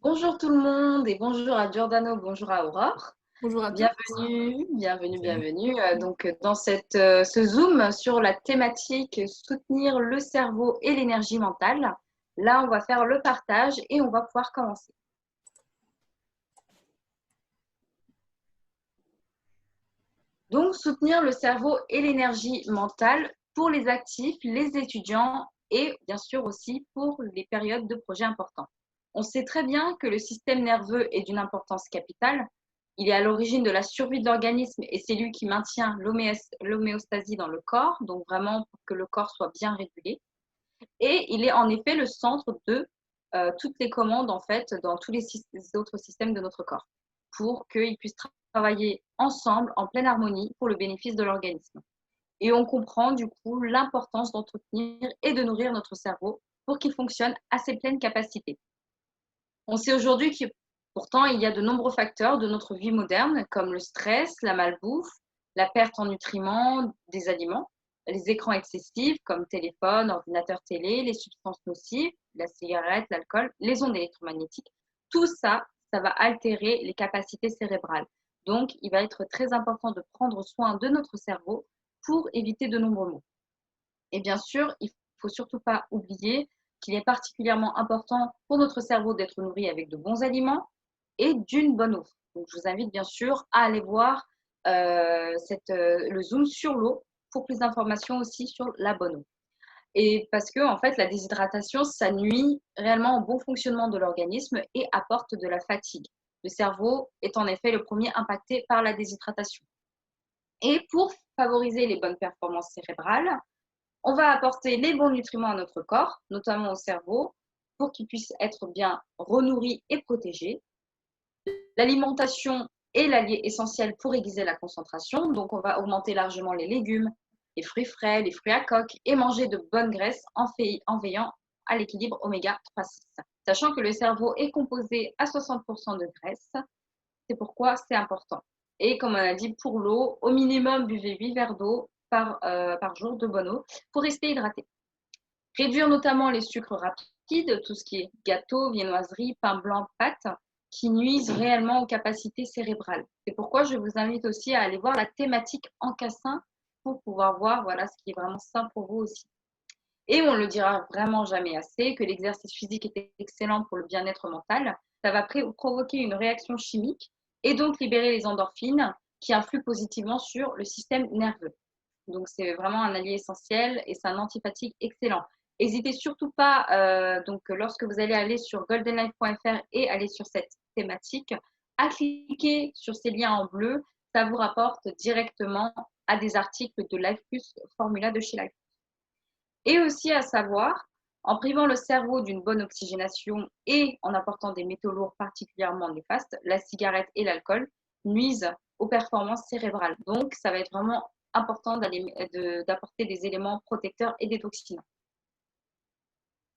Bonjour tout le monde et bonjour à Giordano, bonjour à Aurore. Bonjour à tous. Bienvenue, bienvenue, Salut. bienvenue. Dans ce Zoom sur la thématique soutenir le cerveau et l'énergie mentale, là, on va faire le partage et on va pouvoir commencer. Donc, soutenir le cerveau et l'énergie mentale pour les actifs, les étudiants et bien sûr aussi pour les périodes de projets importants. On sait très bien que le système nerveux est d'une importance capitale. Il est à l'origine de la survie de l'organisme et c'est lui qui maintient l'homéostasie dans le corps, donc vraiment pour que le corps soit bien régulé. Et il est en effet le centre de toutes les commandes en fait dans tous les autres systèmes de notre corps pour qu'ils puissent travailler ensemble en pleine harmonie pour le bénéfice de l'organisme. Et on comprend du coup l'importance d'entretenir et de nourrir notre cerveau pour qu'il fonctionne à ses pleines capacités. On sait aujourd'hui que pourtant il y a de nombreux facteurs de notre vie moderne comme le stress, la malbouffe, la perte en nutriments des aliments, les écrans excessifs comme téléphone, ordinateur télé, les substances nocives, la cigarette, l'alcool, les ondes électromagnétiques. Tout ça, ça va altérer les capacités cérébrales. Donc, il va être très important de prendre soin de notre cerveau pour éviter de nombreux maux. Et bien sûr, il ne faut surtout pas oublier qu'il est particulièrement important pour notre cerveau d'être nourri avec de bons aliments et d'une bonne eau. Donc, je vous invite bien sûr à aller voir le Zoom sur l'eau pour plus d'informations aussi sur la bonne eau. Et parce que, en fait, la déshydratation, ça nuit réellement au bon fonctionnement de l'organisme et apporte de la fatigue. Le cerveau est en effet le premier impacté par la déshydratation. Et pour favoriser les bonnes performances cérébrales, on va apporter les bons nutriments à notre corps, notamment au cerveau, pour qu'il puisse être bien renourri et protégé. L'alimentation est l'allié essentiel pour aiguiser la concentration, donc on va augmenter largement les légumes, les fruits frais, les fruits à coque et manger de bonnes graisses en veillant à l'équilibre oméga 3,6. Sachant que le cerveau est composé à 60% de graisse, c'est pourquoi c'est important. Et comme on a dit, pour l'eau, au minimum, buvez 8 verres d'eau par jour de bonne eau pour rester hydraté. Réduire notamment les sucres rapides, tout ce qui est gâteau, viennoiserie, pain blanc, pâtes, qui nuisent réellement aux capacités cérébrales. C'est pourquoi je vous invite aussi à aller voir la thématique en cassin pour pouvoir voir voilà, ce qui est vraiment sain pour vous aussi. Et on ne le dira vraiment jamais assez que l'exercice physique est excellent pour le bien-être mental. Ça va provoquer une réaction chimique et donc libérer les endorphines qui influent positivement sur le système nerveux. Donc, c'est vraiment un allié essentiel et c'est un antipathique excellent. N'hésitez surtout pas, donc, lorsque vous allez aller sur goldenlife.fr et aller sur cette thématique, à cliquer sur ces liens en bleu. Ça vous rapporte directement à des articles de Life Plus Formula de chez Life. Et aussi à savoir, en privant le cerveau d'une bonne oxygénation et en apportant des métaux lourds particulièrement néfastes, la cigarette et l'alcool nuisent aux performances cérébrales. Donc, ça va être vraiment important d'apporter des éléments protecteurs et détoxinants.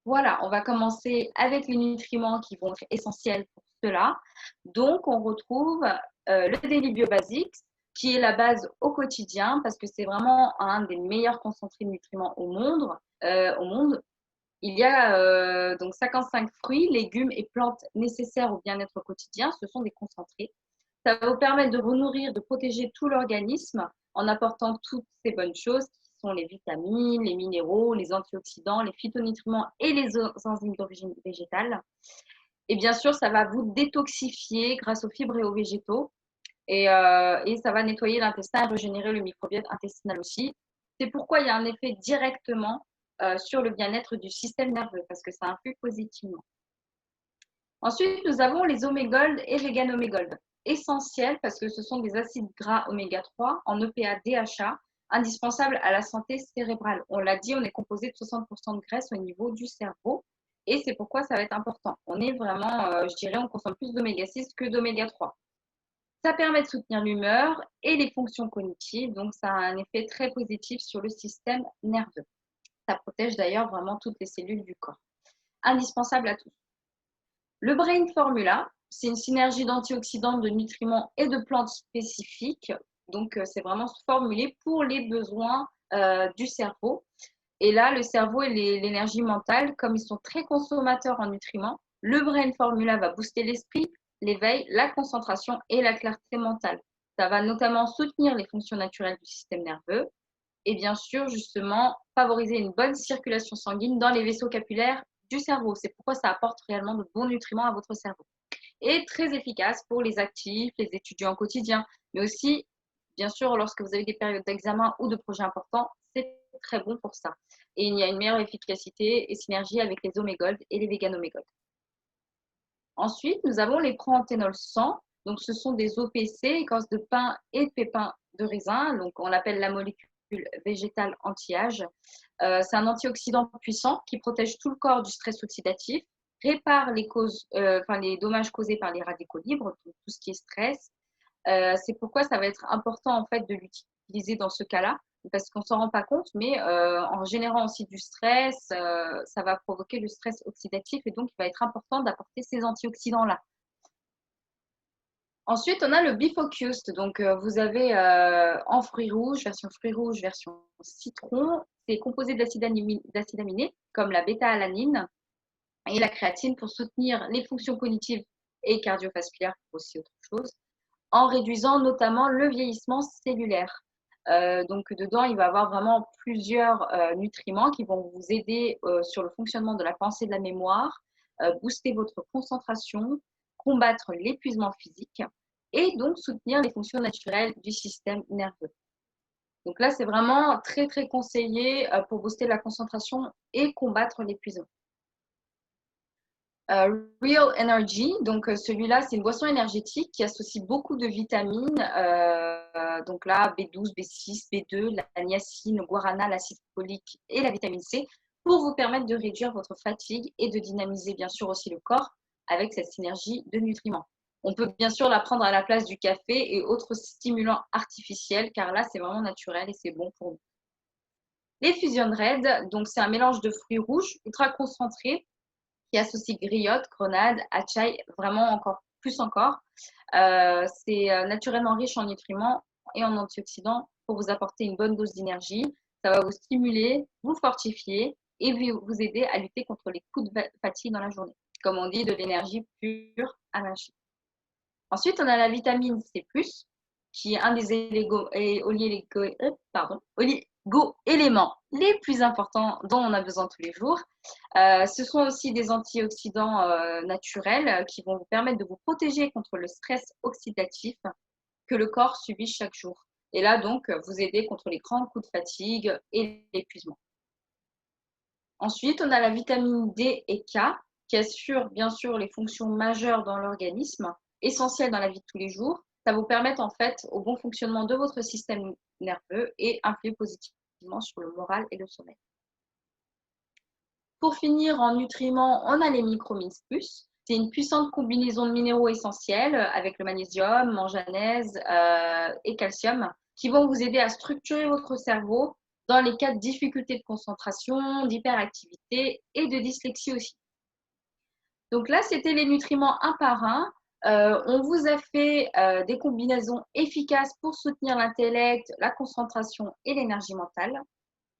Voilà, on va commencer avec les nutriments qui vont être essentiels pour cela. Donc, on retrouve le Daily Bio Basics, qui est la base au quotidien parce que c'est vraiment un des meilleurs concentrés de nutriments au monde. Il y a donc 55 fruits, légumes et plantes nécessaires au bien-être quotidien. Ce sont des concentrés. Ça va vous permettre de renourrir, de protéger tout l'organisme en apportant toutes ces bonnes choses qui sont les vitamines, les minéraux, les antioxydants, les phytonutriments et les enzymes d'origine végétale. Et bien sûr, ça va vous détoxifier grâce aux fibres et aux végétaux. Et ça va nettoyer l'intestin et régénérer le microbiote intestinal aussi. C'est pourquoi il y a un effet directement sur le bien-être du système nerveux parce que ça influe positivement. Ensuite, nous avons les omégold et vegan omégold, essentiels parce que ce sont des acides gras oméga 3 en EPA DHA, indispensables à la santé cérébrale. On l'a dit, on est composé de 60% de graisse au niveau du cerveau et c'est pourquoi ça va être important. On est vraiment, je dirais, on consomme plus d'oméga 6 que d'oméga 3. Ça permet de soutenir l'humeur et les fonctions cognitives, donc ça a un effet très positif sur le système nerveux. Ça protège d'ailleurs vraiment toutes les cellules du corps. Indispensable à tous. Le Brain Formula, c'est une synergie d'antioxydants, de nutriments et de plantes spécifiques. Donc, c'est vraiment formulé pour les besoins du cerveau. Et là, le cerveau et l'énergie mentale, comme ils sont très consommateurs en nutriments, Le Brain Formula va booster l'esprit, l'éveil, la concentration et la clarté mentale. Ça va notamment soutenir les fonctions naturelles du système nerveux et bien sûr, justement, favoriser une bonne circulation sanguine dans les vaisseaux capillaires du cerveau. C'est pourquoi ça apporte réellement de bons nutriments à votre cerveau. Et très efficace pour les actifs, les étudiants quotidiens, mais aussi, bien sûr, lorsque vous avez des périodes d'examen ou de projets importants, c'est très bon pour ça. Et il y a une meilleure efficacité et synergie avec les omégold et les vegan-omégold. Ensuite, nous avons les proanténols 100. Donc, ce sont des OPC, écorce de pin et de pépins de raisin. Donc, on l'appelle la molécule végétale anti-âge. C'est un antioxydant puissant qui protège tout le corps du stress oxydatif, répare les dommages causés par les radicaux libres, tout ce qui est stress. C'est pourquoi ça va être important en fait de l'utiliser dans ce cas-là, parce qu'on ne s'en rend pas compte, mais en générant aussi du stress, ça va provoquer le stress oxydatif et donc il va être important d'apporter ces antioxydants-là. Ensuite, on a le Bifocus. Donc, vous avez en fruits rouges, version citron. C'est composé d'acides aminés comme la bêta-alanine et la créatine pour soutenir les fonctions cognitives et cardiovasculaires, aussi autre chose, en réduisant notamment le vieillissement cellulaire. Donc, dedans, il va y avoir vraiment plusieurs nutriments qui vont vous aider sur le fonctionnement de la pensée et de la mémoire, booster votre concentration, combattre l'épuisement physique et donc soutenir les fonctions naturelles du système nerveux. Donc là, c'est vraiment très, très conseillé pour booster la concentration et combattre l'épuisement. Real Energy, donc celui-là, c'est une boisson énergétique qui associe beaucoup de vitamines. Donc là, B12, B6, B2, la niacine, le guarana, l'acide folique et la vitamine C pour vous permettre de réduire votre fatigue et de dynamiser bien sûr aussi le corps avec cette synergie de nutriments. On peut bien sûr la prendre à la place du café et autres stimulants artificiels car là, c'est vraiment naturel et c'est bon pour nous. Les Fusion Red, donc c'est un mélange de fruits rouges ultra concentrés qui associe griotte, grenade, atchai, vraiment encore plus encore. C'est naturellement riche en nutriments et en antioxydants pour vous apporter une bonne dose d'énergie. Ça va vous stimuler, vous fortifier et vous aider à lutter contre les coups de fatigue dans la journée. Comme on dit, de l'énergie pure à mâcher. Ensuite, on a la vitamine C+, qui est un des oligo-éléments les plus importants dont on a besoin tous les jours. Ce sont aussi des antioxydants naturels qui vont vous permettre de vous protéger contre le stress oxydatif que le corps subit chaque jour. Et là, donc, vous aider contre les grands coups de fatigue et l'épuisement. Ensuite, on a la vitamine D et K qui assurent bien sûr les fonctions majeures dans l'organisme, essentielles dans la vie de tous les jours. Ça vous permet en fait au bon fonctionnement de votre système nerveux et influer positivement sur le moral et le sommeil. Pour finir, en nutriments, on a les micromins plus. C'est une puissante combinaison de minéraux essentiels avec le magnésium, manganèse et calcium qui vont vous aider à structurer votre cerveau dans les cas de difficultés de concentration, d'hyperactivité et de dyslexie aussi. Donc là, c'était les nutriments un par un. On vous a fait des combinaisons efficaces pour soutenir l'intellect, la concentration et l'énergie mentale.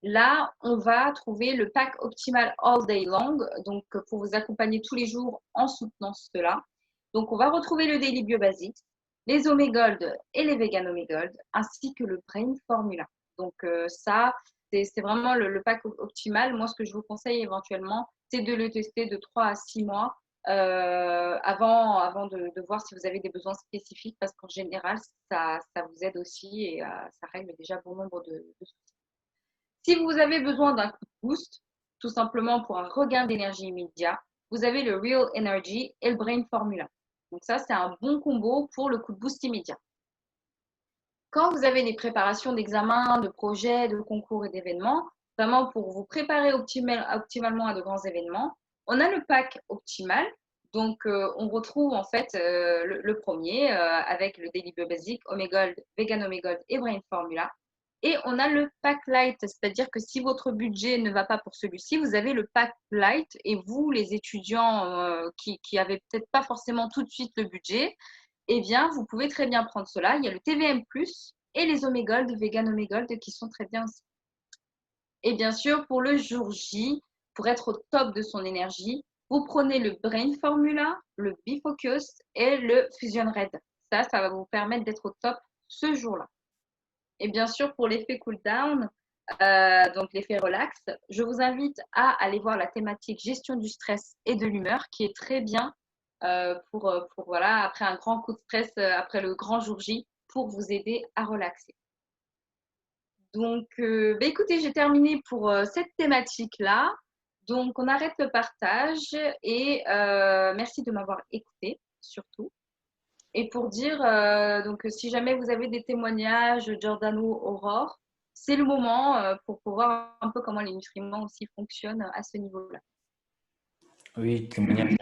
Là, on va trouver le pack optimal all day long, donc pour vous accompagner tous les jours en soutenant cela. Donc, on va retrouver le Daily Bio Basics, les Omégold et les Vegan Omégold, ainsi que le Brain Formula. Donc, ça, c'est vraiment le pack optimal. Moi, ce que je vous conseille éventuellement, c'est de le tester de 3 à 6 mois avant de voir si vous avez des besoins spécifiques, parce qu'en général, ça vous aide aussi et ça règle déjà bon nombre de soucis. Si vous avez besoin d'un coup de boost, tout simplement pour un regain d'énergie immédiat, vous avez le Real Energy et le Brain Formula. Donc ça, c'est un bon combo pour le coup de boost immédiat. Quand vous avez des préparations d'examens, de projets, de concours et d'événements, vraiment pour vous préparer optimalement à de grands événements, on a le pack optimal. Donc, on retrouve en fait le premier avec le Daily Bio Basic, Omégold, Vegan Omégold et Brain Formula. Et on a le pack light, c'est-à-dire que si votre budget ne va pas pour celui-ci, vous avez le pack light et vous, les étudiants qui n'avaient peut-être pas forcément tout de suite le budget, eh bien, vous pouvez très bien prendre cela. Il y a le TVM+, et les Omégold, Vegan Omégold qui sont très bien aussi. Et bien sûr, pour le jour J, pour être au top de son énergie, Vous prenez le Brain Formula, le Bifocus et le Fusion Red. Ça va vous permettre d'être au top ce jour-là. Et bien sûr, pour l'effet cool down, donc l'effet relax, je vous invite à aller voir la thématique gestion du stress et de l'humeur qui est très bien pour voilà, après un grand coup de stress, après le grand jour J, pour vous aider à relaxer. Donc, écoutez, j'ai terminé pour cette thématique-là. Donc, on arrête le partage et merci de m'avoir écouté, surtout. Et pour dire, donc, si jamais vous avez des témoignages, Giordano, Aurore, c'est le moment pour voir un peu comment les nutriments aussi fonctionnent à ce niveau-là. Oui, témoignage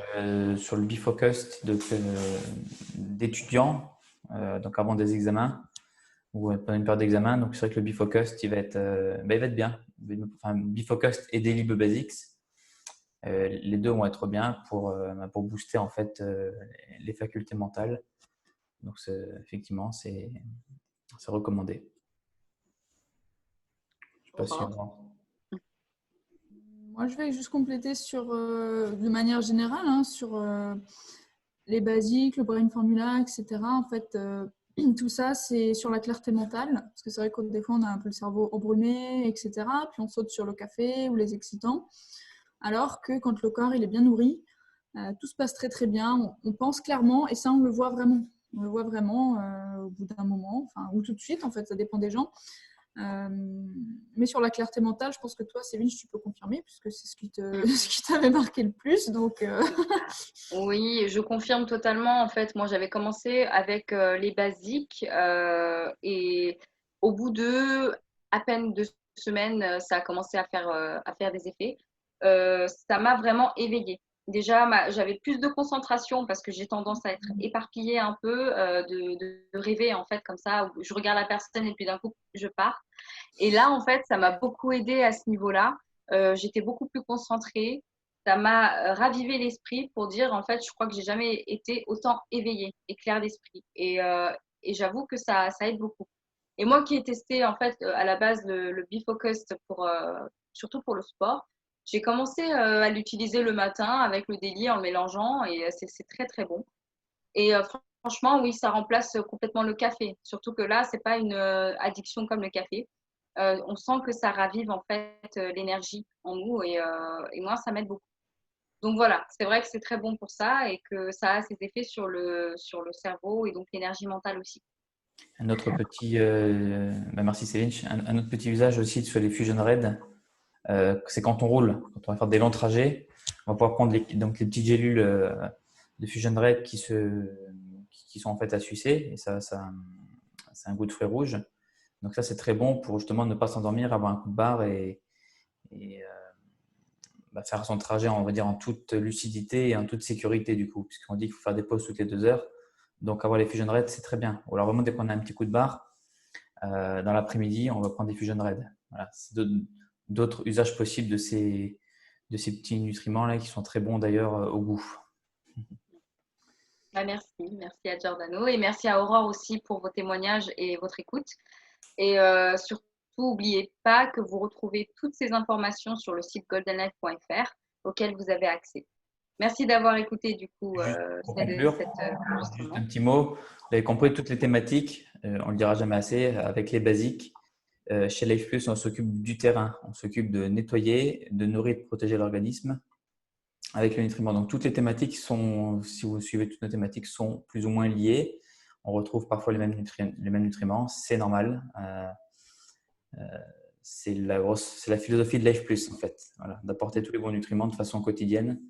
sur le bifocus d'étudiants, donc avant des examens ou pendant une période d'examen. Donc c'est vrai que le bifocus, il va être bien. Enfin, bifocus et Daily Basics, les deux vont être bien pour booster en fait les facultés mentales. Donc effectivement, c'est recommandé. Je sais pas si Moi, je vais juste compléter de manière générale sur les basiques, le brain formula, etc. En fait, tout ça, c'est sur la clarté mentale. Parce que c'est vrai que des fois, on a un peu le cerveau embrumé, etc. Puis on saute sur le café ou les excitants. Alors que quand le corps il est bien nourri, tout se passe très très bien. On pense clairement et ça, on le voit vraiment. On le voit vraiment au bout d'un moment, enfin, ou tout de suite, en fait, ça dépend des gens. Mais sur la clarté mentale, je pense que toi, Céline, tu peux confirmer, puisque c'est ce qui t'avait marqué le plus. Donc, Oui, je confirme totalement. En fait, moi, j'avais commencé avec les basiques et au bout de à peine 2 semaines, ça a commencé à faire des effets. Ça m'a vraiment éveillée. Déjà, j'avais plus de concentration parce que j'ai tendance à être éparpillée un peu, de rêver en fait comme ça, où je regarde la personne et puis d'un coup, je pars. Et là, en fait, ça m'a beaucoup aidée à ce niveau-là. J'étais beaucoup plus concentrée. Ça m'a ravivé l'esprit pour dire, en fait, je crois que j'ai jamais été autant éveillée et claire d'esprit. Et j'avoue que ça aide beaucoup. Et moi qui ai testé, en fait, à la base, le Bifocus surtout pour le sport, j'ai commencé à l'utiliser le matin avec le daily en le mélangeant et c'est très, très bon. Et franchement, oui, ça remplace complètement le café. Surtout que là, c'est pas une addiction comme le café. On sent que ça ravive en fait l'énergie en nous et moi, ça m'aide beaucoup. Donc voilà, c'est vrai que c'est très bon pour ça et que ça a ses effets sur le cerveau et donc l'énergie mentale aussi. un autre petit, merci Céline, un autre petit usage aussi sur les Fusion Red, c'est quand on roule, quand on va faire des longs trajets, on va pouvoir prendre donc les petites gélules de Fusion Red qui sont en fait à sucer et c'est un goût de fruits rouges. Donc ça, c'est très bon pour justement ne pas s'endormir, avoir un coup de barre et faire son trajet, on va dire, en toute lucidité et en toute sécurité du coup, puisqu'on dit qu'il faut faire des pauses toutes les 2 heures. Donc avoir les Fusion Red, c'est très bien. Ou alors vraiment, dès qu'on a un petit coup de barre, dans l'après-midi, on va prendre des Fusion Red. Voilà, c'est d'autres usages possibles de ces petits nutriments-là qui sont très bons d'ailleurs au goût. Merci à Giordano et merci à Aurore aussi pour vos témoignages et votre écoute. Et surtout, n'oubliez pas que vous retrouvez toutes ces informations sur le site goldenlife.fr auquel vous avez accès. Merci d'avoir écouté du coup Pour cet conclure, juste un enregistrement. petit mot. Vous avez compris toutes les thématiques, on ne le dira jamais assez, avec les basiques. Chez Life Plus, on s'occupe du terrain, on s'occupe de nettoyer, de nourrir, de protéger l'organisme avec le nutriment. Donc, toutes les thématiques sont, si vous suivez toutes nos thématiques, sont plus ou moins liées. On retrouve parfois les mêmes nutriments, c'est normal. C'est la philosophie de Life Plus, en fait, voilà, d'apporter tous les bons nutriments de façon quotidienne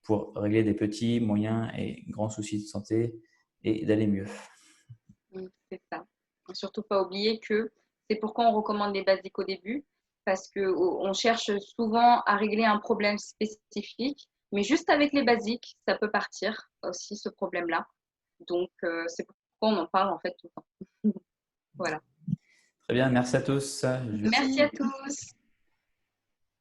pour régler des petits, moyens et grands soucis de santé et d'aller mieux. C'est ça. Surtout pas oublier que c'est pourquoi on recommande les basiques au début, parce qu'on cherche souvent à régler un problème spécifique, mais juste avec les basiques, ça peut partir aussi ce problème-là. Donc, c'est pourquoi on en parle en fait tout le temps. Voilà. Très bien, merci à tous. Merci à tous.